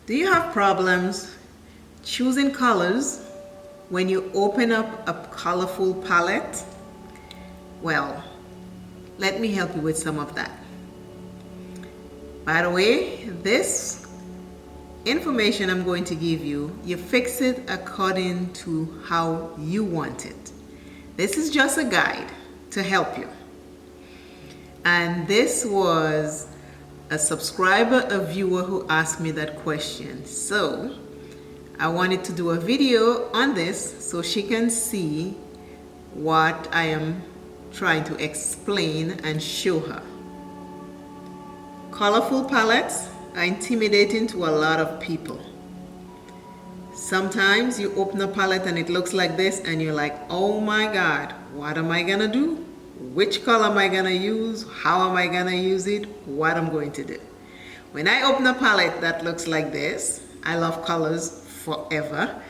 Do you have problems choosing colors when you open up a colorful palette? Well, let me help you with some of that. By the way, this information I'm going to give you, you fix it according to how you want it. This is just a guide to help you. And this was a subscriber, a viewer who asked me that question. So I wanted to do a video on this so she can see what I am trying to explain and show her. Colorful palettes are intimidating to a lot of people. Sometimes you open a palette and it looks like this and you're like, oh my God, what am I gonna do? Which color am I gonna use? How am I gonna use it? What I'm going to do? When I open a palette that looks like this, I love colors forever.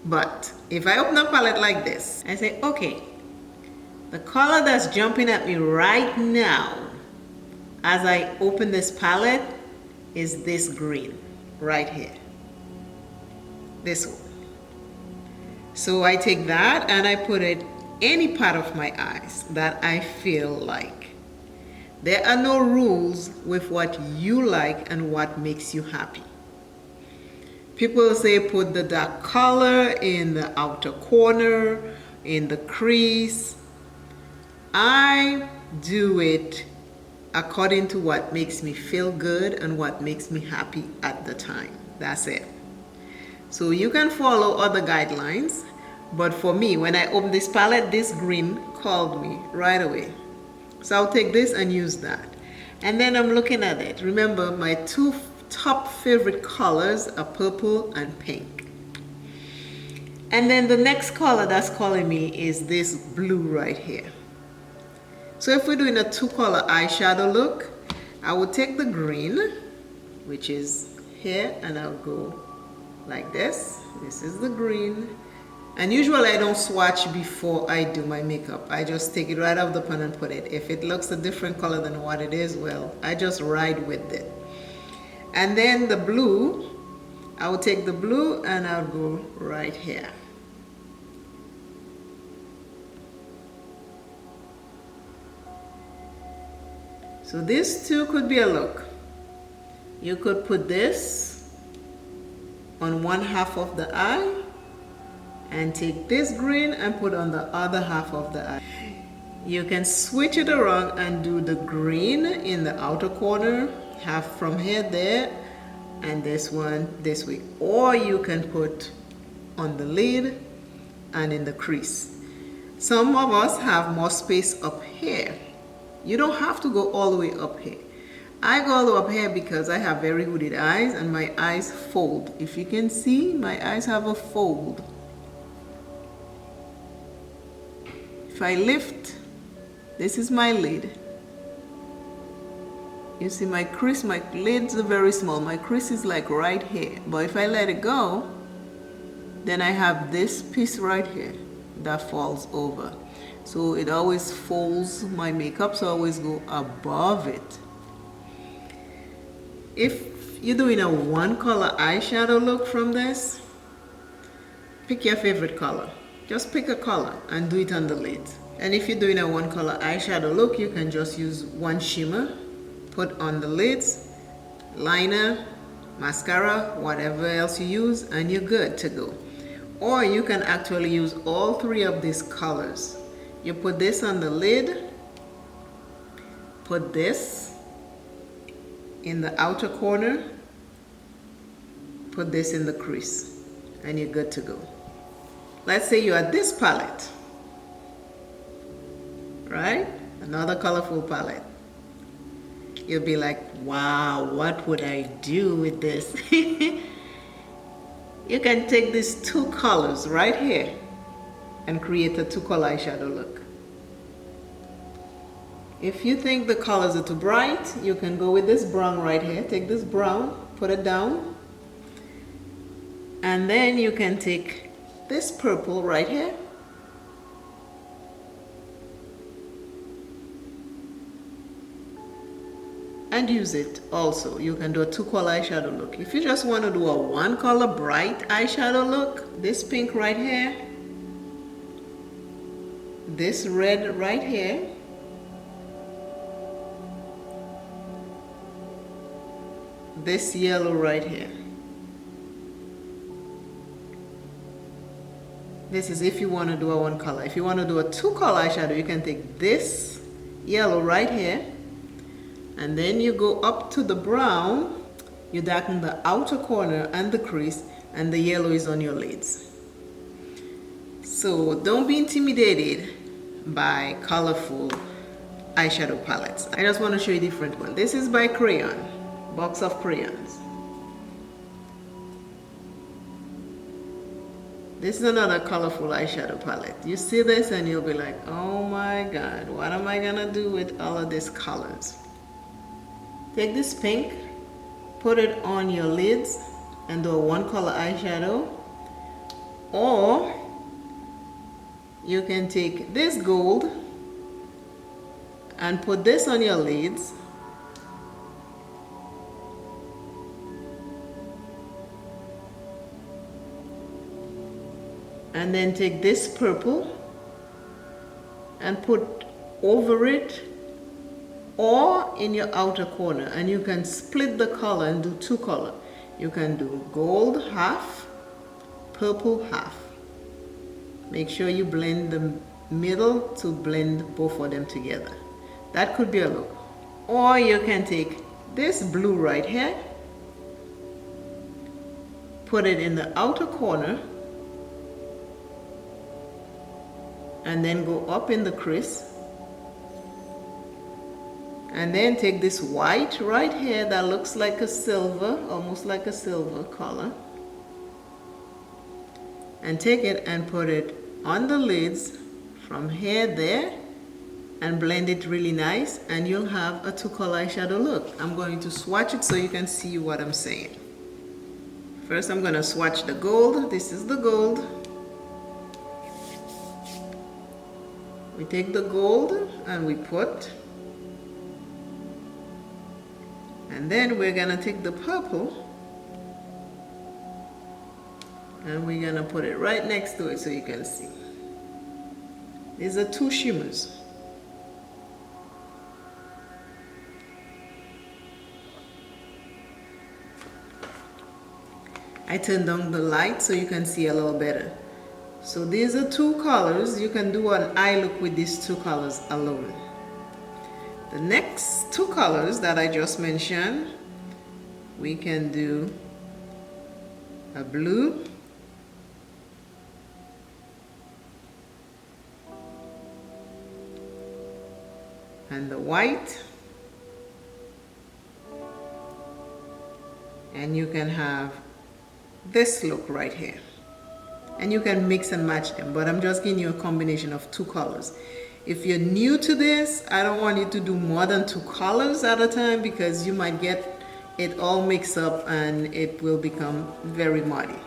But if I open a palette like this, I say, okay, the color that's jumping at me right now as I open this palette is this green right here. This one. So I take that and I put it any part of my eyes that I feel like. There are no rules with what you like and what makes you happy. People say put the dark color in the outer corner, in the crease. I do it according to what makes me feel good and what makes me happy at the time. That's it. So you can follow other guidelines, but for me, when I open this palette, this green called me right away. So I'll take this and use that. And then I'm looking at it. Remember, my two top favorite colors are purple and pink. And then the next color that's calling me is this blue right here. So if we're doing a two-color eyeshadow look, I will take the green, which is here, and I'll go like this. This is the green. And usually I don't swatch before I do my makeup. I just take it right off the pan and put it. If it looks a different color than what it is, well, I just ride with it. And then the blue, I will take the blue and I'll go right here. So this too could be a look. You could put this on one half of the eye and take this green and put on the other half of the eye. You can switch it around and do the green in the outer corner, half from here there, and this one this way. Or you can put on the lid and in the crease. Some of us have more space up here. You don't have to go all the way up here. I go all the way up here because I have very hooded eyes and my eyes fold. If you can see, my eyes have a fold. If I lift, this is my lid. You see my crease, my lids are very small. My crease is like right here. But if I let it go, then I have this piece right here that falls over. So it always folds, my makeups always go above it. If you're doing a one color eyeshadow look from this, pick your favorite color. Just pick a color and do it on the lid. And if you're doing a one color eyeshadow look, you can just use one shimmer, put on the lids, liner, mascara, whatever else you use, and you're good to go. Or you can actually use all three of these colors. You put this on the lid, put this in the outer corner, put this in the crease, and you're good to go. Let's say you're at this palette, right? Another colorful palette. You'll be like, wow, what would I do with this? You can take these two colors right here and create a two-color eyeshadow look. If you think the colors are too bright, you can go with this brown right here. Take this brown, put it down, and then you can take this purple right here and use it also. You can do a 2-color eyeshadow look. If you just want to do a 1-color bright eyeshadow look, this pink right here, this red right here, this yellow right here. This is if you want to do a 1-color. If you want to do a 2-color eyeshadow, you can take this yellow right here, and then you go up to the brown, you darken the outer corner and the crease, and the yellow is on your lids. So don't be intimidated by colorful eyeshadow palettes. I just want to show you a different one. This is by Crayon, box of crayons. This is another colorful eyeshadow palette. You see this and you'll be like, oh my God, what am I gonna do with all of these colors? Take this pink, put it on your lids and do a 1-color eyeshadow. Or you can take this gold and put this on your lids. And then take this purple and put over it or in your outer corner, and you can split the color and do 2 color. You can do gold half, purple half. Make sure you blend the middle to blend both of them together. That could be a look. Or you can take this blue right here, put it in the outer corner, and then go up in the crease, and then take this white right here that looks like a silver, almost like a silver color, and take it and put it on the lids from here there and blend it really nice, and you'll have a 2-color eyeshadow look. I'm going to swatch it so you can see what I'm saying. First I'm going to swatch the gold. This is the gold. We take the gold and we put, and then we're gonna take the purple and we're gonna put it right next to it so you can see. These are 2 shimmers. I turned down the light so you can see a little better. So these are 2 colors. You can do an eye look with these 2 colors alone. The next 2 colors that I just mentioned, we can do a blue and the white, and you can have this look right here. And you can mix and match them, but I'm just giving you a combination of 2 colors. If you're new to this, I don't want you to do more than 2 colors at a time because you might get it all mixed up and it will become very muddy.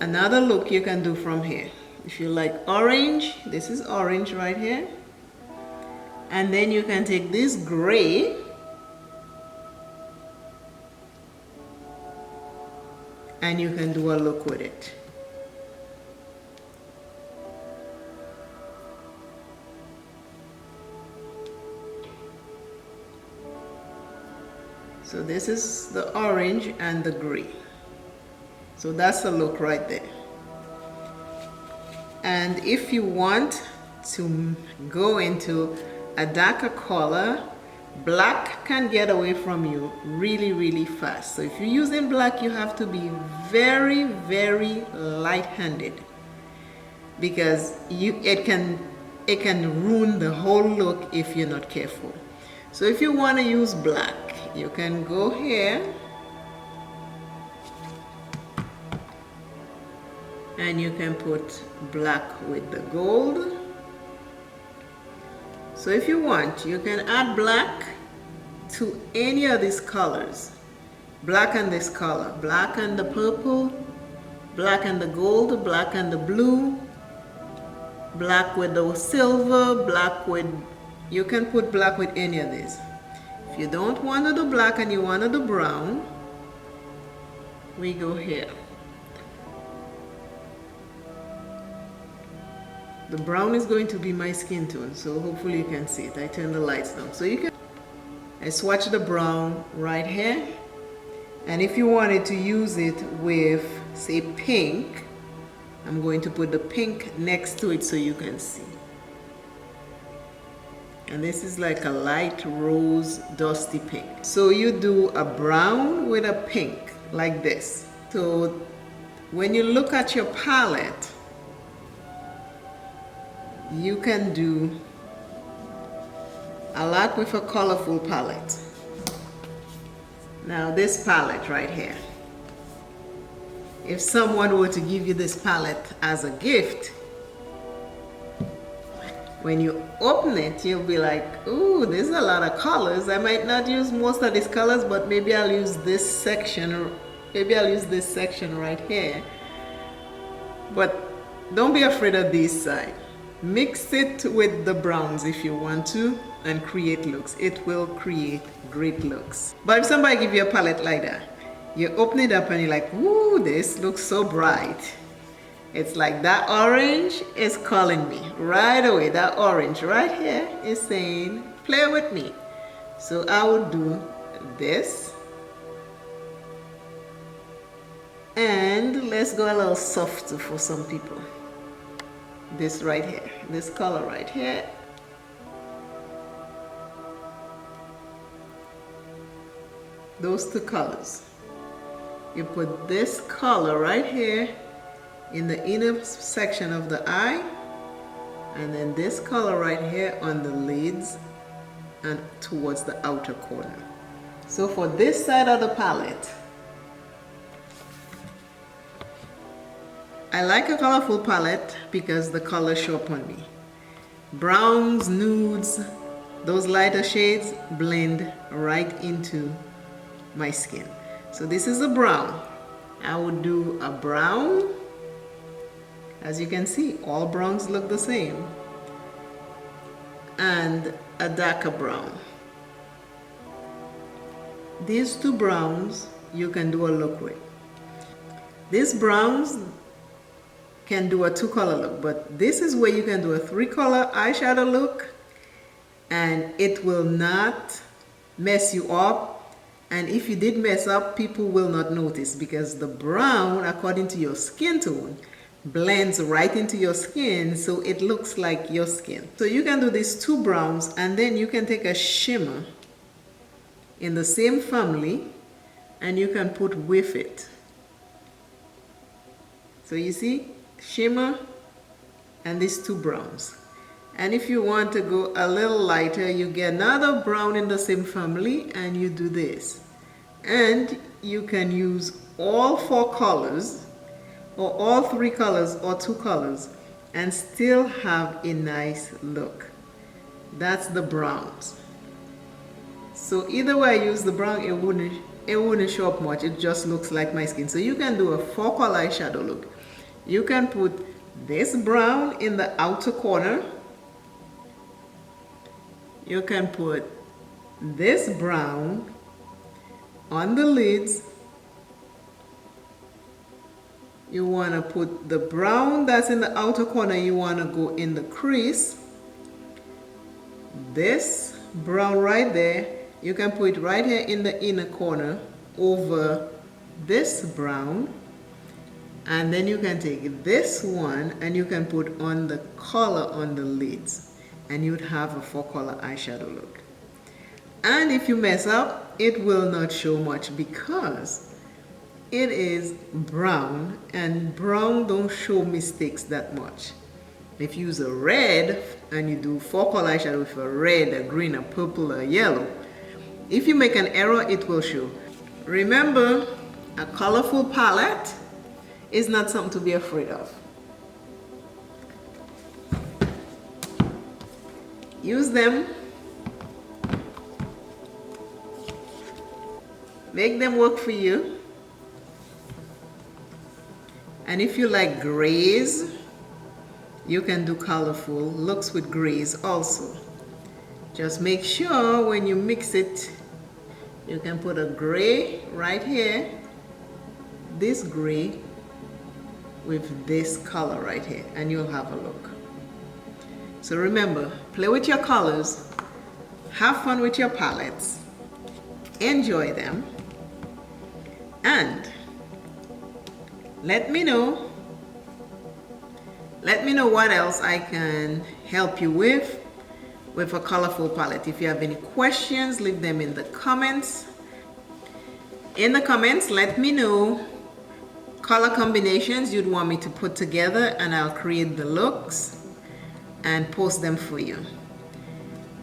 Another look you can do from here. If you like orange, this is orange right here. And then you can take this gray and you can do a look with it. So this is the orange and the gray. So that's a look right there. And if you want to go into a darker color, black can get away from you really, really fast. So if you're using black, you have to be very, very light-handed because it can ruin the whole look if you're not careful. So if you want to use black, you can go here and you can put black with the gold. So if you want, you can add black to any of these colors. Black and this color, black and the purple, black and the gold, black and the blue. black with the silver, black with, you can put black with any of these. If you don't want to do black and you want to do brown, we go here. The brown is going to be my skin tone, so hopefully you can see it. I turn the lights down. So you can, I swatch the brown right here. And if you wanted to use it with, say, pink, I'm going to put the pink next to it so you can see. And this is like a light rose dusty pink. So you do a brown with a pink like this. So when you look at your palette, you can do a lot with a colorful palette. Now this palette right here, if someone were to give you this palette as a gift, when you open it, you'll be like, ooh, there's a lot of colors. I might not use most of these colors, but maybe I'll use this section, or maybe I'll use this section right here. But don't be afraid of this side. Mix it with the browns if you want to and create looks. It will create great looks. But if somebody give you a palette like that, you open it up and you're like, ooh, this looks so bright. It's like that orange is calling me right away. That orange right here is saying, play with me. So I would do this. And let's go a little softer for some people. This right here, this color right here. Those two colors. You put this color right here in the inner section of the eye, and then this color right here on the lids and towards the outer corner. So for this side of the palette, I like a colorful palette because the colors show up on me. Browns, nudes, those lighter shades blend right into my skin. So this is a brown. I would do a brown. As you can see, all browns look the same. And a darker brown. These two browns you can do a look with. These browns can do a 2-color look, but this is where you can do a 3-color eyeshadow look and it will not mess you up. And if you did mess up, people will not notice because the brown, according to your skin tone, blends right into your skin, so it looks like your skin. So you can do these two browns and then you can take a shimmer in the same family and you can put with it. So you see, shimmer and these two browns. And if you want to go a little lighter, you get another brown in the same family and you do this. And you can use all 4 colors or all 3 colors or 2 colors and still have a nice look. That's the browns. So either way I use the brown, it wouldn't show up much. It just looks like my skin. So you can do a 4-color eyeshadow look. You can put this brown in the outer corner. You can put this brown on the lids. You want to put the brown that's in the outer corner, you want to go in the crease. This brown right there, you can put it right here in the inner corner over this brown. And then you can take this one and you can put on the color on the lids and you'd have a 4-color eyeshadow look. And if you mess up, it will not show much because it is brown and brown don't show mistakes that much. If you use a red and you do 4-color eyeshadow with a red, a green, a purple, a yellow, if you make an error, it will show. Remember, a colorful palette is not something to be afraid of. Use them. Make them work for you. And if you like grays, you can do colorful looks with grays also. Just make sure when you mix it, you can put a gray right here, this gray with this color right here, and you'll have a look. So remember, play with your colors, have fun with your palettes, enjoy them, and let me know what else I can help you with a colorful palette. If you have any questions, leave them in the comments. In the comments, let me know color combinations you'd want me to put together, and I'll create the looks and post them for you.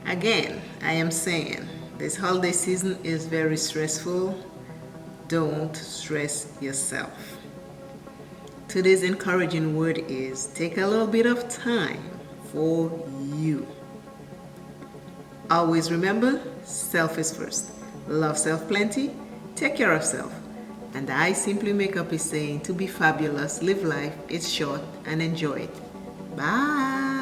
Again, I am saying this holiday season is very stressful. Don't stress yourself. Today's encouraging word is take a little bit of time for you. Always remember, self is first. Love self plenty, take care of self. And I Simply Makeup is saying to be fabulous, live life, it's short, and enjoy it. Bye.